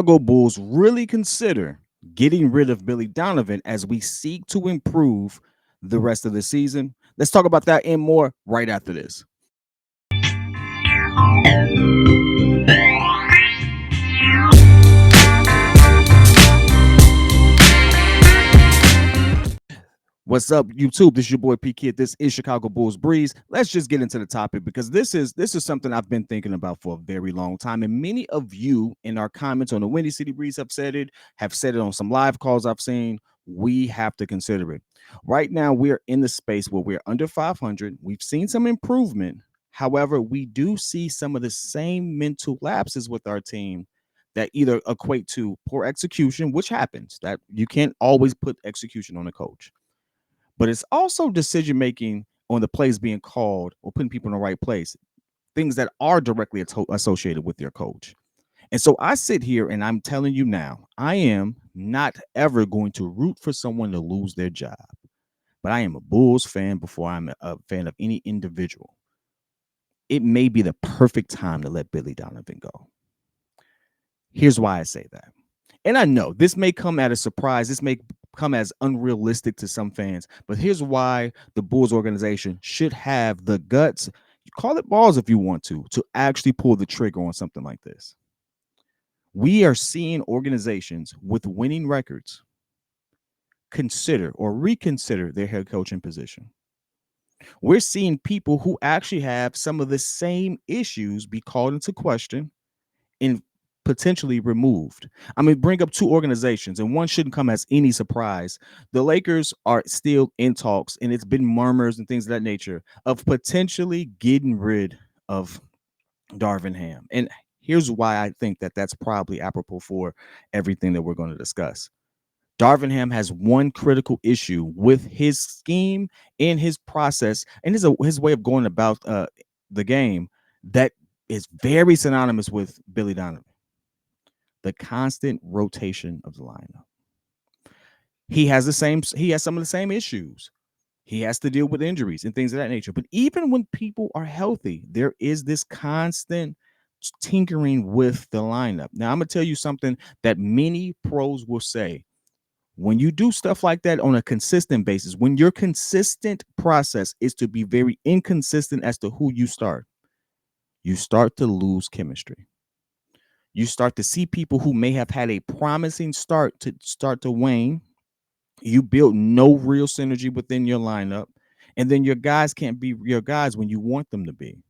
Chicago Bulls really consider getting rid of Billy Donovan as we seek to improve the rest of the season? Let's talk about that and more right after this. What's up, YouTube? This is your boy P Kid. This is Chicago Bulls Breeze. Let's just get into the topic because this is something I've been thinking about for a very long time. And many of you in our comments on the Windy City Breeze have said it on some live calls I've seen. We have to consider it. Right now, we're in the space where we're under 500. We've seen some improvement. However, we do see some of the same mental lapses with our team that either equate to poor execution, which happens, that you can't always put execution on a coach, but it's also decision making on the plays being called or putting people in the right place, things that are directly associated with your coach. And so I sit here and I'm telling you now, I am not ever going to root for someone to lose their job, but I am a Bulls fan before I'm a fan of any individual. It may be the perfect time to let Billy Donovan go. Here's why I say that. And I know this may come at a surprise. This may come as unrealistic to some fans, but here's why the Bulls organization should have the guts, you call it balls if you want to actually pull the trigger on something like this. We are seeing organizations with winning records consider or reconsider their head coaching position. We're seeing people who actually have some of the same issues be called into question and potentially removed. I mean, bring up two organizations, and one shouldn't come as any surprise. The Lakers are still in talks, and it's been murmurs and things of that nature of potentially getting rid of Darvin Ham. And here's why I think that that's probably apropos for everything that we're going to discuss. Darvin Ham has one critical issue with his scheme and his process and his way of going about the game that is very synonymous with Billy Donovan: the constant rotation of the lineup. He has some of the same issues. He has to deal with injuries and things of that nature. But even when people are healthy, there is this constant tinkering with the lineup. Now, I'm going to tell you something that many pros will say. When you do stuff like that on a consistent basis, when your consistent process is to be very inconsistent as to who you start to lose chemistry. You start to see people who may have had a promising start to wane. You build no real synergy within your lineup, and then your guys can't be your guys when you want them to be.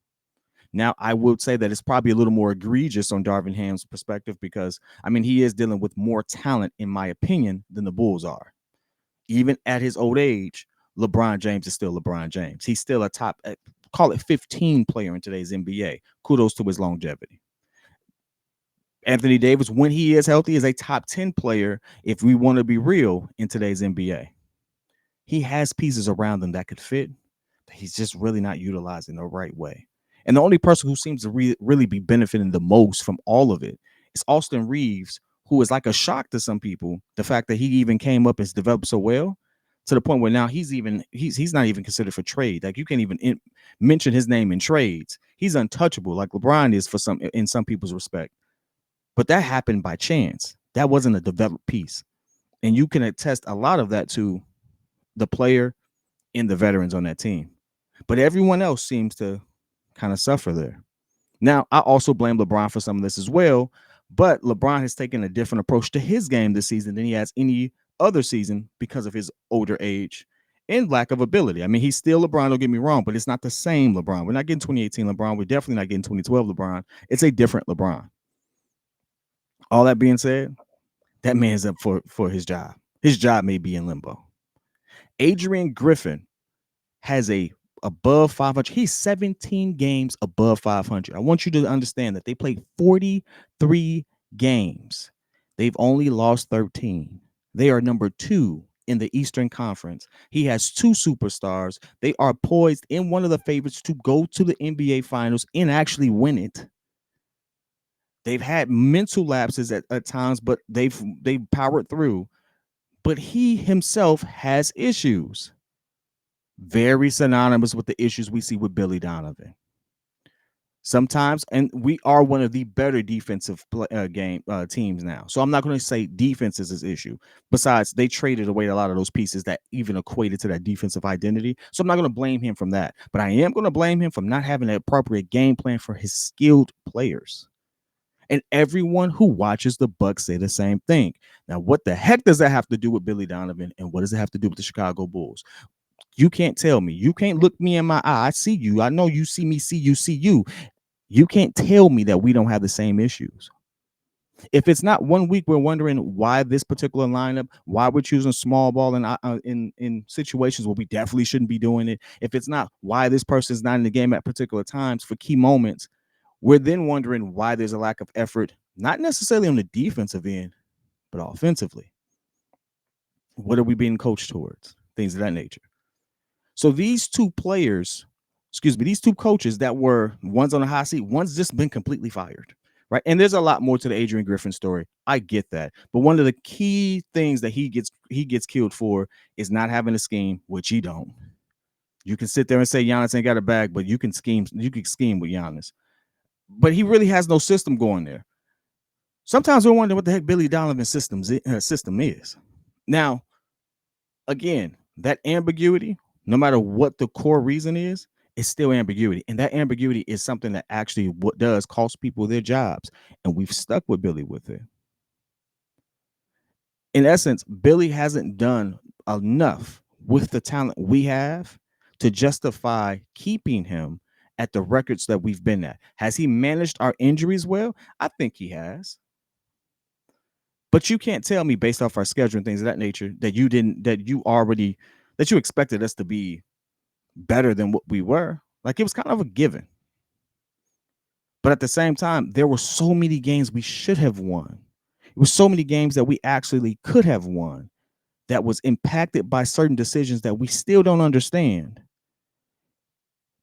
Now, I would say that it's probably a little more egregious on Darvin Ham's perspective because, I mean, he is dealing with more talent, in my opinion, than the Bulls are. Even at his old age, LeBron James is still LeBron James. He's still a top, call it 15 player in today's NBA. Kudos to his longevity. Anthony Davis, when he is healthy, is a top 10 player, if we want to be real, in today's NBA. He has pieces around him that could fit, but he's just really not utilizing the right way. And the only person who seems to really be benefiting the most from all of it is Austin Reeves, who is like a shock to some people. The fact that he even came up and developed so well to the point where now he's not even considered for trade. Like, you can't even mention his name in trades. He's untouchable, like LeBron is in some people's respect. But that happened by chance. That wasn't a developed piece. And you can attest a lot of that to the player and the veterans on that team. But everyone else seems to kind of suffer there. Now, I also blame LeBron for some of this as well, but LeBron has taken a different approach to his game this season than he has any other season because of his older age and lack of ability. I mean, he's still LeBron, don't get me wrong, but it's not the same LeBron. We're not getting 2018 LeBron. We're definitely not getting 2012 LeBron. It's a different LeBron. All that being said, that man's up for his job. His job may be in limbo. Adrian Griffin has a above 500. He's 17 games above 500. I want you to understand that they played 43 games. They've only lost 13. They are number 2 in the Eastern Conference. He has 2 superstars. They are poised in one of the favorites to go to the NBA Finals and actually win it. They've had mental lapses at times, but they've powered through. But he himself has issues. Very synonymous with the issues we see with Billy Donovan. Sometimes, and we are one of the better defensive game teams now. So I'm not going to say defense is his issue. Besides, they traded away a lot of those pieces that even equated to that defensive identity. So I'm not going to blame him from that. But I am going to blame him from not having an appropriate game plan for his skilled players. And everyone who watches the Bucks say the same thing. Now, what the heck does that have to do with Billy Donovan, and what does it have to do with the Chicago Bulls? You can't tell me. You can't look me in my eye. I see you. I know you see me, see you, see you. You can't tell me that we don't have the same issues. If it's not one week, we're wondering why this particular lineup, why we're choosing small ball in situations where we definitely shouldn't be doing it. If it's not why this person's not in the game at particular times for key moments, we're then wondering why there's a lack of effort, not necessarily on the defensive end, but offensively. What are we being coached towards? Things of that nature. So these two players, these two coaches that were one's on the hot seat, one's just been completely fired, right? And there's a lot more to the Adrian Griffin story. I get that, but one of the key things that he gets killed for is not having a scheme, which he don't. You can sit there and say Giannis ain't got a bag, but you can scheme with Giannis, but he really has no system going there. Sometimes we wonder what the heck Billy Donovan's system is. Now, again, that ambiguity, no matter what the core reason is, it's still ambiguity. And that ambiguity is something that actually what does cost people their jobs. And we've stuck with Billy with it. In essence, Billy hasn't done enough with the talent we have to justify keeping him at the records that we've been at. Has he managed our injuries well? I think he has. But you can't tell me based off our schedule and things of that nature that you expected us to be better than what we were. Like, it was kind of a given. But at the same time, there were so many games we should have won. It was so many games that we actually could have won that was impacted by certain decisions that we still don't understand.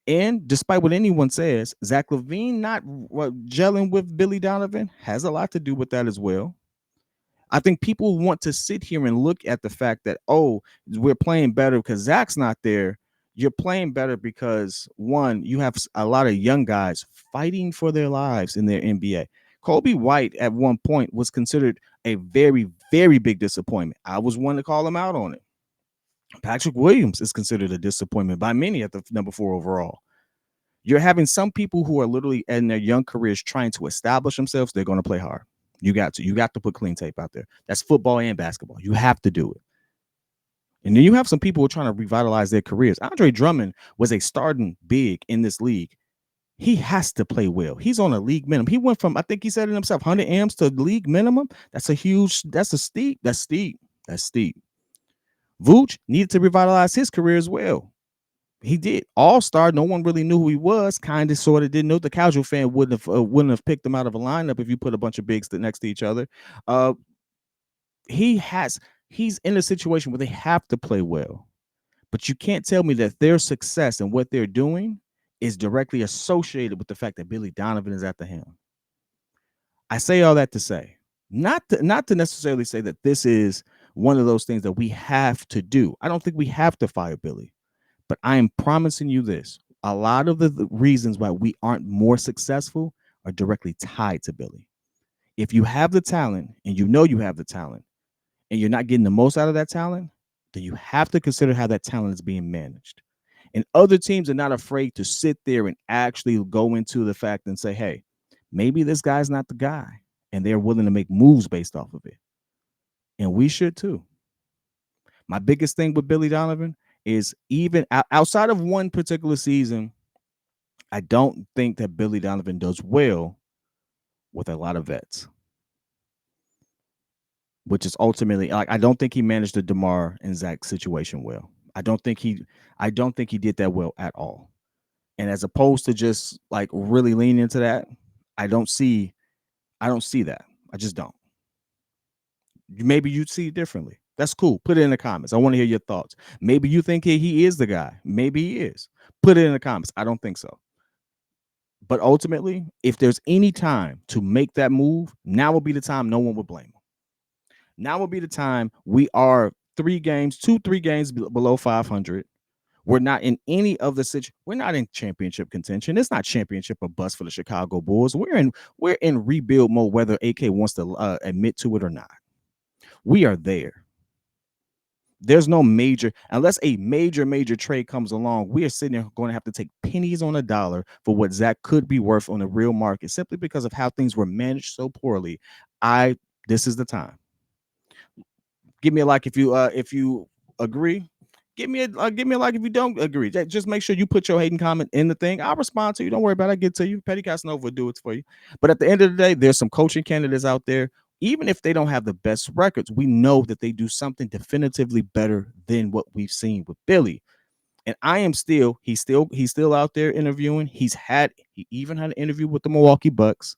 And despite what anyone says, Zach LaVine not gelling with Billy Donovan has a lot to do with that as well. I think people want to sit here and look at the fact that, oh, we're playing better because Zach's not there. You're playing better because, one, you have a lot of young guys fighting for their lives in their NBA. Kobe White at one point was considered a very, very big disappointment. I was one to call him out on it. Patrick Williams is considered a disappointment by many at the number 4 overall. You're having some people who are literally in their young careers trying to establish themselves. They're going to play hard. You got to put clean tape out there. That's football and basketball. You have to do it. And then you have some people who are trying to revitalize their careers. Andre Drummond was a starting big in this league. He has to play well. He's on a league minimum. He went from, I think he said it himself, 100 amps to league minimum. That's steep. Vooch needed to revitalize his career as well. He did all-star. No one really knew who he was. Kind of, sort of didn't know. The casual fan wouldn't have picked him out of a lineup if you put a bunch of bigs next to each other. He's in a situation where they have to play well, but you can't tell me that their success and what they're doing is directly associated with the fact that Billy Donovan is at the helm. I say all that to say, not to necessarily say that this is one of those things that we have to do. I don't think we have to fire Billy. But I am promising you this. A lot of the reasons why we aren't more successful are directly tied to Billy. If you have the talent and you know you have the talent and you're not getting the most out of that talent, then you have to consider how that talent is being managed. And other teams are not afraid to sit there and actually go into the fact and say, hey, maybe this guy's not the guy. And they're willing to make moves based off of it. And we should too. My biggest thing with Billy Donovan is, even outside of one particular season, I don't think that Billy Donovan does well with a lot of vets, which is ultimately, like, I don't think he managed the DeMar and Zach situation well. I don't think he did that well at all. And as opposed to just like really lean into that, I don't see that. I just don't. Maybe you'd see it differently. That's cool. Put it in the comments. I want to hear your thoughts. Maybe you think he is the guy. Maybe he is. Put it in the comments. I don't think so. But ultimately, if there's any time to make that move, now will be the time no one would blame him. Now will be the time we are 3 games below 500. We're not in any of the we're not in championship contention. It's not championship or bust for the Chicago Bulls. We're in rebuild mode, whether AK wants to admit to it or not. We are there. There's no major, unless a major trade comes along, we are sitting there going to have to take pennies on a dollar for what Zach could be worth on the real market simply because of how things were managed so poorly. This is the time. Give me a like if you agree. Give me a like if you don't agree. Just make sure you put your hating comment in the thing. I'll respond to you. Don't worry about it. I get to you. Petty Casanova will do it for you. But at the end of the day, there's some coaching candidates out there. Even if they don't have the best records, we know that they do something definitively better than what we've seen with Billy. And he's still out there interviewing. He even had an interview with the Milwaukee Bucks.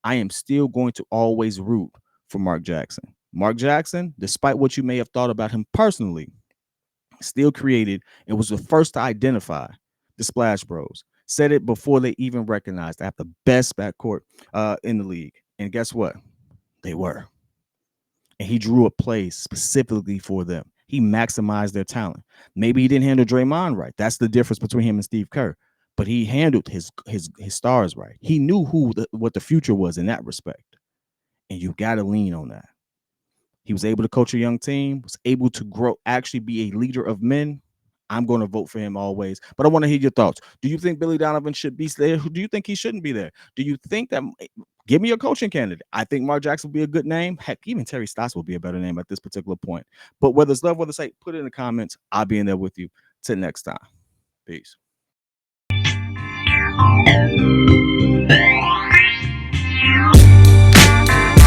I am still going to always root for Mark Jackson. Mark Jackson, despite what you may have thought about him personally, still created and was the first to identify the Splash Bros. Said it before they even recognized I have the best backcourt in the league. And guess what? They were. And he drew a play specifically for them. He maximized their talent. Maybe he didn't handle Draymond right. That's the difference between him and Steve Kerr. But he handled his stars right. He knew what the future was in that respect. And you got to lean on that. He was able to coach a young team, was able to grow, actually be a leader of men. I'm going to vote for him always. But I want to hear your thoughts. Do you think Billy Donovan should be there? Do you think he shouldn't be there? Do you think that give me a coaching candidate? I think Mark Jackson would be a good name. Heck, even Terry Stotts would be a better name at this particular point. But whether it's love, whether it's hate, put it in the comments. I'll be in there with you. Till next time. Peace.